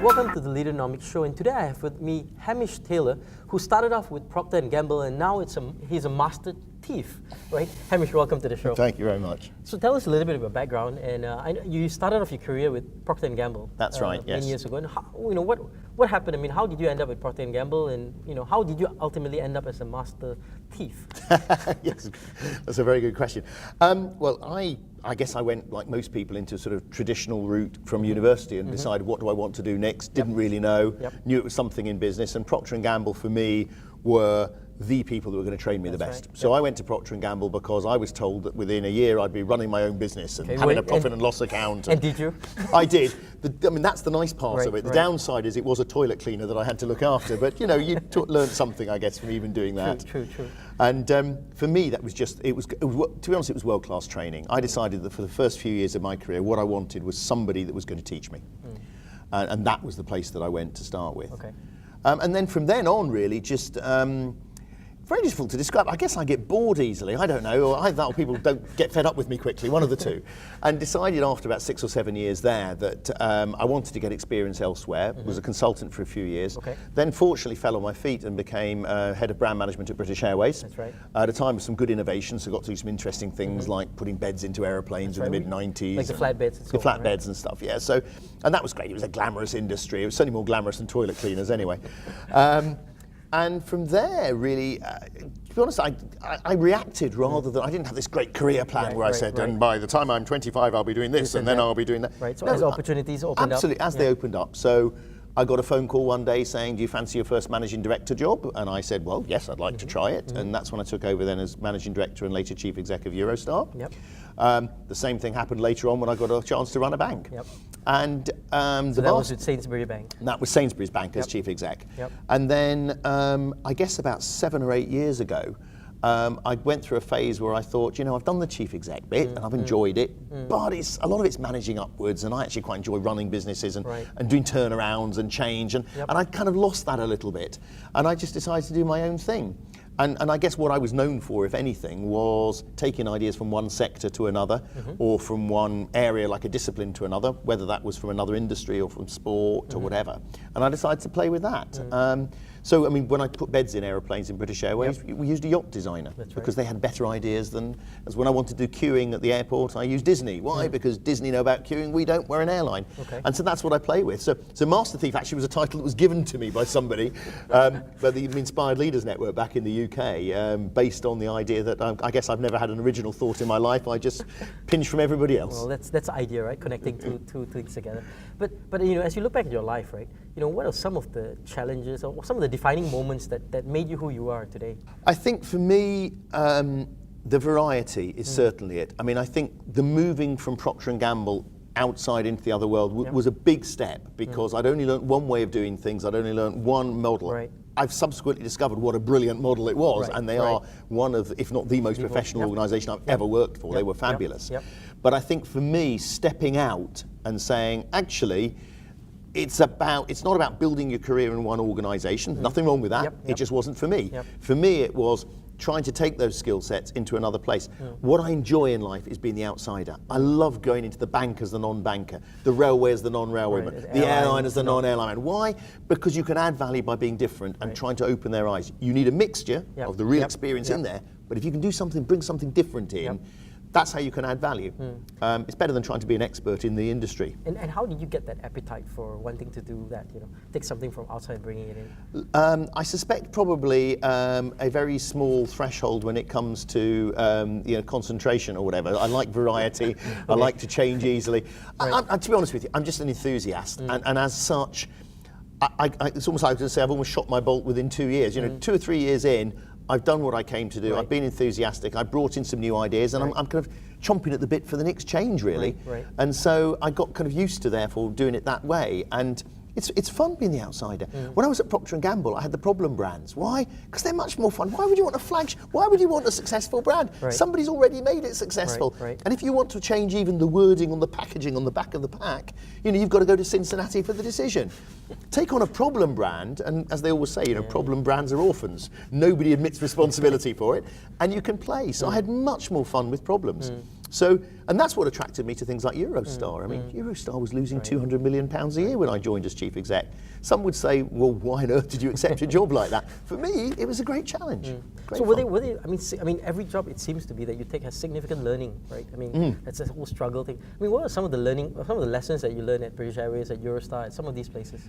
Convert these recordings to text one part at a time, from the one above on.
Welcome to the Leaderonomics show, and today I have with me Hamish Taylor, who started off with Procter & Gamble and now he's a master thief, right? Hamish, welcome to the show. Thank you very much. So tell us a little bit of your background, and I know you started off your career with Procter & Gamble. That's right, yes. Many years ago. And how, what happened? I mean, how did you end up with Procter & Gamble, and how did you ultimately end up as a master thief? Yes, that's a very good question. Well, I guess I went, like most people, into sort of traditional route from university and decided what do I want to do next. Didn't really know. Knew it was something in business, and Procter & Gamble for me were the people that were going to train me the best. Right. So I went to Procter & Gamble because I was told that within a year I'd be running my own business and having a profit and loss account. And did you? I did. I mean, that's the nice part of it. The right. downside is it was a toilet cleaner that I had to look after, but you learned something, I guess, from even doing that. True. And for me, that was just, to be honest, it was world-class training. I decided that for the first few years of my career, what I wanted was somebody that was going to teach me. And that was the place that I went to start with. Okay. And then from then on, really, just very difficult to describe. I guess I get bored easily. I don't know. Or either that or people don't get fed up with me quickly, one of the two. And decided after about 6 or 7 years there that I wanted to get experience elsewhere. Was a consultant for a few years. Okay. Then fortunately fell on my feet and became head of brand management at British Airways. That's right. At a time with some good innovations, so got to do some interesting things like putting beds into airplanes in the mid-90s. Like the flatbeds and so The flatbeds and stuff, yeah. So, and that was great. It was a glamorous industry. It was certainly more glamorous than toilet cleaners anyway. And from there, really, to be honest, I reacted rather than, I didn't have this great career plan where I said, and by the time I'm 25, I'll be doing this, and then I'll be doing that. Right, so as opportunities opened up. Absolutely, as they opened up. So I got a phone call one day saying, do you fancy your first managing director job? And I said, well, yes, I'd like to try it. And that's when I took over then as managing director and later chief exec of Eurostar. Yep. The same thing happened later on when I got a chance to run a bank. Yep. And so that was at Sainsbury Bank. That was Sainsbury's Bank as chief exec. Yep. And then I guess about 7 or 8 years ago, I went through a phase where I thought, I've done the chief exec bit and I've enjoyed it, but a lot of it's managing upwards, and I actually quite enjoy running businesses and doing turnarounds and change, and I kind of lost that a little bit, and I just decided to do my own thing. And I guess what I was known for, if anything, was taking ideas from one sector to another, or from one area like a discipline to another, whether that was from another industry or from sport or whatever. And I decided to play with that. So, I mean, when I put beds in aeroplanes in British Airways, we used a yacht designer because they had better ideas than, as when I wanted to do queuing at the airport, I used Disney. Why? Because Disney know about queuing, we don't, we're an airline. Okay. And so that's what I play with. So Master Thief actually was a title that was given to me by somebody, by the Inspired Leaders Network back in the UK, based on the idea that I guess I've never had an original thought in my life, I just pinch from everybody else. Well, that's the idea, right? Connecting two things together. But as you look back at your life, right, what are some of the challenges or some of the defining moments that made you who you are today? I think for me, the variety is certainly it. I mean, I think the moving from Procter & Gamble outside into the other world was a big step, because I'd only learned one way of doing things, I'd only learned one model. Right. I've subsequently discovered what a brilliant model it was, and they are one of, if not the most professional organisation I've ever worked for. They were fabulous. But I think for me, stepping out and saying, actually, it's not about building your career in one organisation. Nothing wrong with that. It just wasn't for me. For me, it was trying to take those skill sets into another place. What I enjoy in life is being the outsider. I love going into the bank as the non-banker, the railway as the non-railway man, the airline as the non-airline man. Why? Because you can add value by being different and trying to open their eyes. You need a mixture of the real experience in there, but if you can do something, bring something different in, that's how you can add value. It's better than trying to be an expert in the industry. And how did you get that appetite for wanting to do that? Take something from outside and bringing it in. I suspect probably a very small threshold when it comes to concentration or whatever. I like variety. I like to change easily. To be honest with you, I'm just an enthusiast, and as such, it's almost like I was say I've almost shot my bolt within 2 years. 2 or 3 years in, I've done what I came to do. I've been enthusiastic. I brought in some new ideas, and I'm kind of chomping at the bit for the next change, really. And so I got kind of used to, therefore, doing it that way. And it's fun being the outsider. When I was at Procter & Gamble, I had the problem brands. Why? Because they're much more fun. Why would you want a flagship? Why would you want a successful brand? Somebody's already made it successful. And if you want to change even the wording on the packaging on the back of the pack, you've got to go to Cincinnati for the decision. Take on a problem brand, and as they always say, problem brands are orphans. Nobody admits responsibility for it, and you can play. So I had much more fun with problems. So, and that's what attracted me to things like Eurostar. I mean, Eurostar was losing £200 million a year when I joined as chief exec. Some would say, well, why on earth did you accept a job like that? For me, it was a great challenge. Great so fun. were they, I mean, every job it seems to be that you take has significant learning, right? I mean, that's a whole struggle thing. I mean, what are some of the lessons that you learned at British Airways, at Eurostar, at some of these places?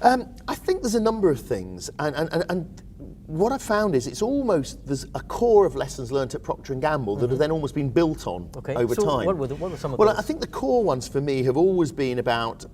I think there's a number of things, and what I've found is there's a core of lessons learned at Procter & Gamble that have then almost been built on over time. What were some of those? Well, I think the core ones for me have always been about,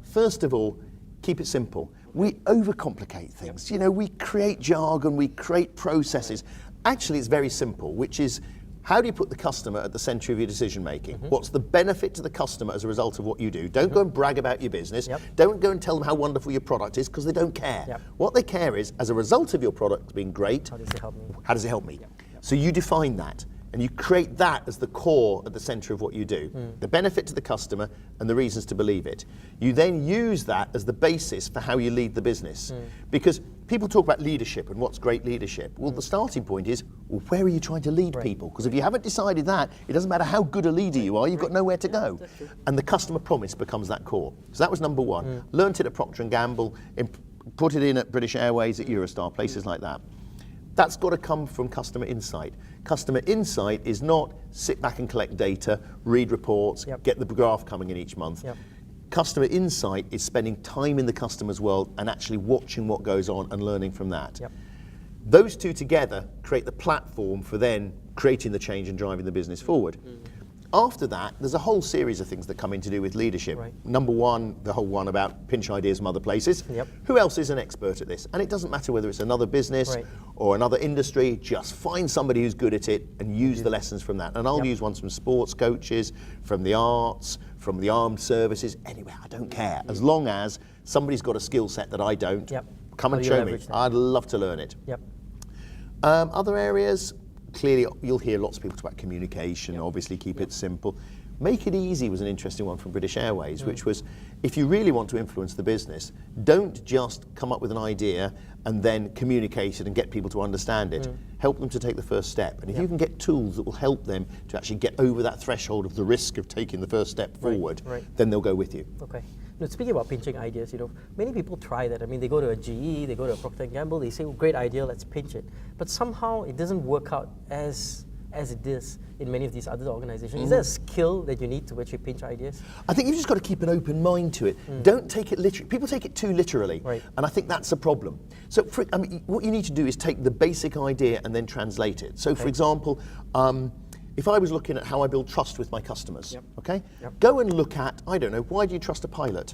first of all, keep it simple. We overcomplicate things. You know, we create jargon, we create processes. Actually, it's very simple, which is, how do you put the customer at the centre of your decision making? What's the benefit to the customer as a result of what you do? Don't go and brag about your business. Don't go and tell them how wonderful your product is, because they don't care. What they care is, as a result of your product being great, how does it help me? How does it help me? So you define that, and you create that as the core at the centre of what you do. The benefit to the customer and the reasons to believe it. You then use that as the basis for how you lead the business. Because people talk about leadership and what's great leadership. Well, the starting point is, well, where are you trying to lead people? Because if you haven't decided that, it doesn't matter how good a leader you are, you've got nowhere to go. And the customer promise becomes that core. So that was number one. Learned it at Procter & Gamble, put it in at British Airways, at Eurostar, places like that. That's got to come from customer insight. Customer insight is not sit back and collect data, read reports, get the graph coming in each month. Customer insight is spending time in the customer's world and actually watching what goes on and learning from that. Those two together create the platform for then creating the change and driving the business forward. After that, there's a whole series of things that come in to do with leadership. Number one, the whole one about pinch ideas from other places. Who else is an expert at this? And it doesn't matter whether it's another business or another industry, just find somebody who's good at it and use the lessons from that. And I'll use ones from sports coaches, from the arts, from the armed services, anywhere, I don't care. As long as somebody's got a skill set that I don't, come and show me. I'd love to learn it. Other areas, clearly, you'll hear lots of people talk about communication, obviously keep it simple. Make it easy was an interesting one from British Airways, which was, if you really want to influence the business, don't just come up with an idea and then communicate it and get people to understand it. Help them to take the first step. And if you can get tools that will help them to actually get over that threshold of the risk of taking the first step forward, then they'll go with you. Okay. Now, speaking about pinching ideas, you know, many people try that. I mean, they go to a GE, they go to a Procter & Gamble, they say, oh, great idea, let's pinch it. But somehow it doesn't work out as it is in many of these other organizations. Is there a skill that you need to actually pinch ideas? I think you've just got to keep an open mind to it. Don't take it literally. People take it too literally, and I think that's a problem. So, I mean, what you need to do is take the basic idea and then translate it. So, for example, if I was looking at how I build trust with my customers, go and look at, I don't know, why do you trust a pilot?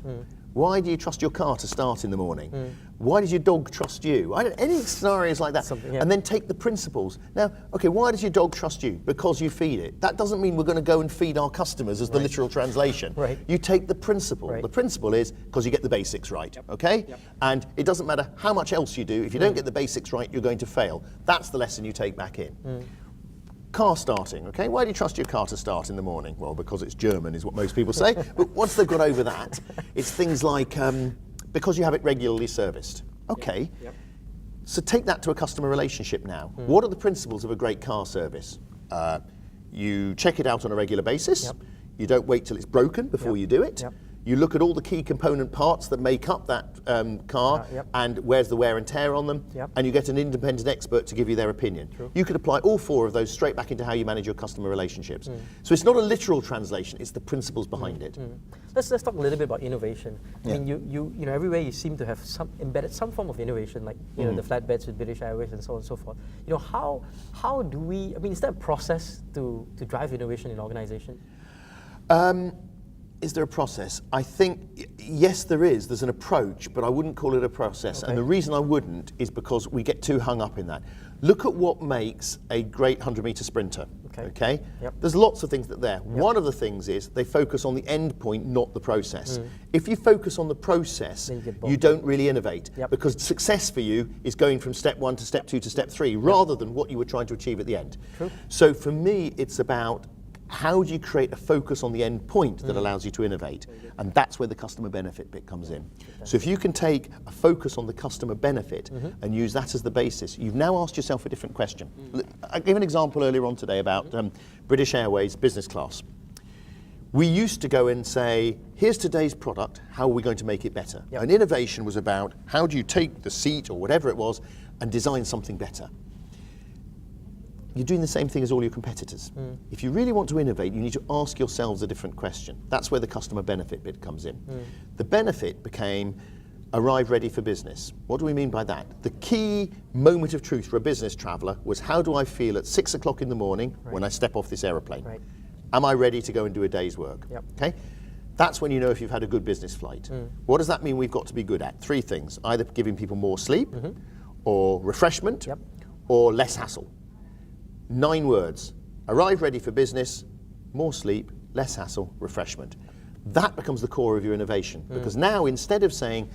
Why do you trust your car to start in the morning? Why does your dog trust you? Any scenarios like that. And then take the principles. Now, okay, why does your dog trust you? Because you feed it. That doesn't mean we're going to go and feed our customers as the literal translation. You take the principle. The principle is because you get the basics right, okay? And it doesn't matter how much else you do. If you don't get the basics right, you're going to fail. That's the lesson you take back in. Car starting, okay? Why do you trust your car to start in the morning? Well, because it's German is what most people say. But once they've got over that, it's things like, because you have it regularly serviced. Okay, so take that to a customer relationship now. What are the principles of a great car service? You check it out on a regular basis. You don't wait till it's broken before you do it. You look at all the key component parts that make up that car and where's the wear and tear on them, and you get an independent expert to give you their opinion. You could apply all four of those straight back into how you manage your customer relationships. So it's not a literal translation, it's the principles behind it. Let's talk a little bit about innovation. I mean, you know, everywhere you seem to have embedded some form of innovation, like you know, the flatbeds with British Airways and so on and so forth. You know, how do we? I mean, is there a process to drive innovation in an organization? Is there a process? I think, yes, there is. There's an approach, but I wouldn't call it a process. And the reason I wouldn't is because we get too hung up in that. Look at what makes a great 100-meter sprinter, okay? There's lots of things that there. One of the things is they focus on the end point, not the process. If you focus on the process, you don't really innovate because success for you is going from step 1 to step 2 to step 3 rather than what you were trying to achieve at the end. So for me, it's about how do you create a focus on the end point that allows you to innovate? And that's where the customer benefit bit comes in. So if you can take a focus on the customer benefit and use that as the basis, you've now asked yourself a different question. I gave an example earlier on today about British Airways business class. We used to go and say, here's today's product, how are we going to make it better? Yep. And innovation was about how do you take the seat or whatever it was and design something better. You're doing the same thing as all your competitors. If you really want to innovate, you need to ask yourselves a different question. That's where the customer benefit bit comes in. The benefit became arrive ready for business. What do we mean by that? The key moment of truth for a business traveller was how do I feel at 6 o'clock in the morning when I step off this aeroplane? Right. Am I ready to go and do a day's work? Yep. Okay? That's when you know if you've had a good business flight. What does that mean we've got to be good at? 3 things, either giving people more sleep, or refreshment, Yep. or less hassle. 9 words, arrive ready for business, more sleep, less hassle, refreshment. That becomes the core of your innovation, because now instead of saying,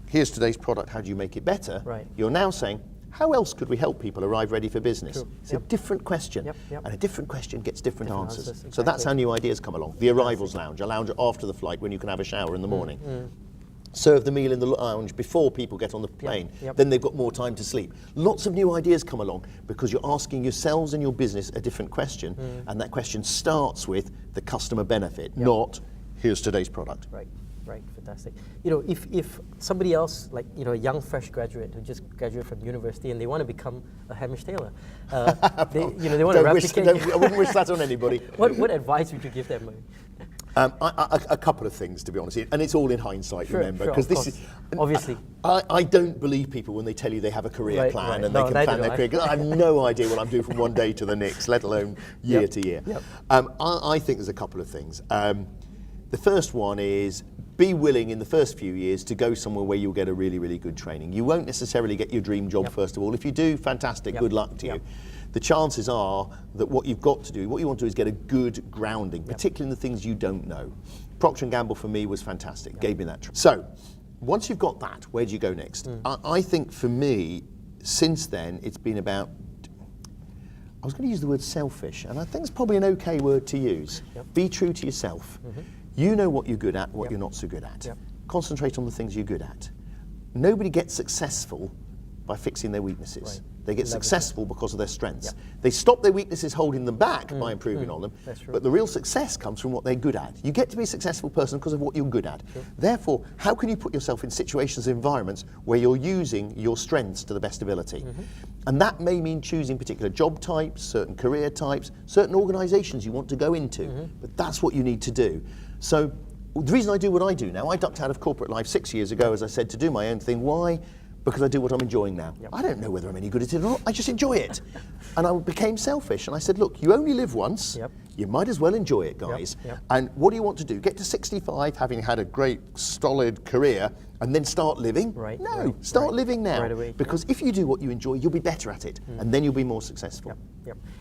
here's today's product, how do you make it better? Right. You're now saying, how else could we help people arrive ready for business? True. It's a different question, Yep. and a different question gets different answers. So that's exactly. how new ideas come along. The arrivals lounge, a lounge after the flight when you can have a shower in the morning. Serve the meal in the lounge before people get on the plane. Yep. Then they've got more time to sleep. Lots of new ideas come along because you're asking yourselves and your business a different question, and that question starts with the customer benefit, not here's today's product. Right, fantastic. You know, if somebody else, like, you know, a young fresh graduate who just graduated from university and they want to become a Hamish Taylor, they want to replicate. I wouldn't wish that on anybody. What advice would you give them? A couple of things, to be honest, and it's all in hindsight, remember, because this is obviously. I don't believe people when they tell you they have a career plan and they can plan their career. 'Cause I have no idea what I'm doing from one day to the next, let alone year to year. Yep. I think there's a couple of things. The first one is be willing in the first few years to go somewhere where you'll get a really, really good training. You won't necessarily get your dream job first of all. If you do, fantastic, good luck to you. The chances are that what you've got to do, what you want to do is get a good grounding, particularly in the things you don't know. Procter & Gamble for me was fantastic, gave me that. So once you've got that, where do you go next? I think for me, since then, it's been about, I was going to use the word selfish, and I think it's probably an okay word to use. Be true to yourself. You know what you're good at, what you're not so good at. Concentrate on the things you're good at. Nobody gets successful by fixing their weaknesses. They get successful because of their strengths. They stop their weaknesses holding them back by improving on them, but the real success comes from what they're good at. You get to be a successful person because of what you're good at. Therefore, how can you put yourself in situations and environments where you're using your strengths to the best ability? And that may mean choosing particular job types, certain career types, certain organisations you want to go into, but that's what you need to do. So the reason I do what I do now, I ducked out of corporate life 6 years ago, as I said, to do my own thing. Why? Because I do what I'm enjoying now. I don't know whether I'm any good at it or not, I just enjoy it. And I became selfish, and I said, look, you only live once, you might as well enjoy it, guys. And what do you want to do? Get to 65, having had a great, solid career, and then start living? Start living now. Right away. Because if you do what you enjoy, you'll be better at it, and then you'll be more successful.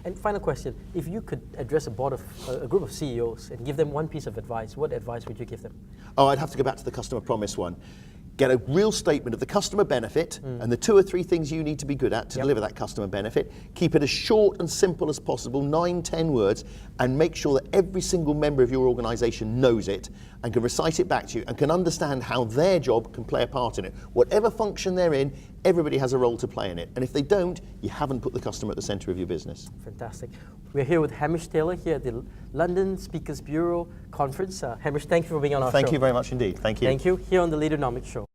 And final question, if you could address a group of CEOs and give them one piece of advice, what advice would you give them? Oh, I'd have to go back to the customer promise one. Get a real statement of the customer benefit and the 2 or 3 things you need to be good at to deliver that customer benefit. Keep it as short and simple as possible, 9, 10 words, and make sure that every single member of your organisation knows it and can recite it back to you and can understand how their job can play a part in it. Whatever function they're in, everybody has a role to play in it. And if they don't, you haven't put the customer at the centre of your business. Fantastic. We're here with Hamish Taylor here at the London Speakers Bureau Conference. Hamish, thank you for being on our show. Thank you very much indeed. Thank you. Thank you. Here on the Leaderonomics Show.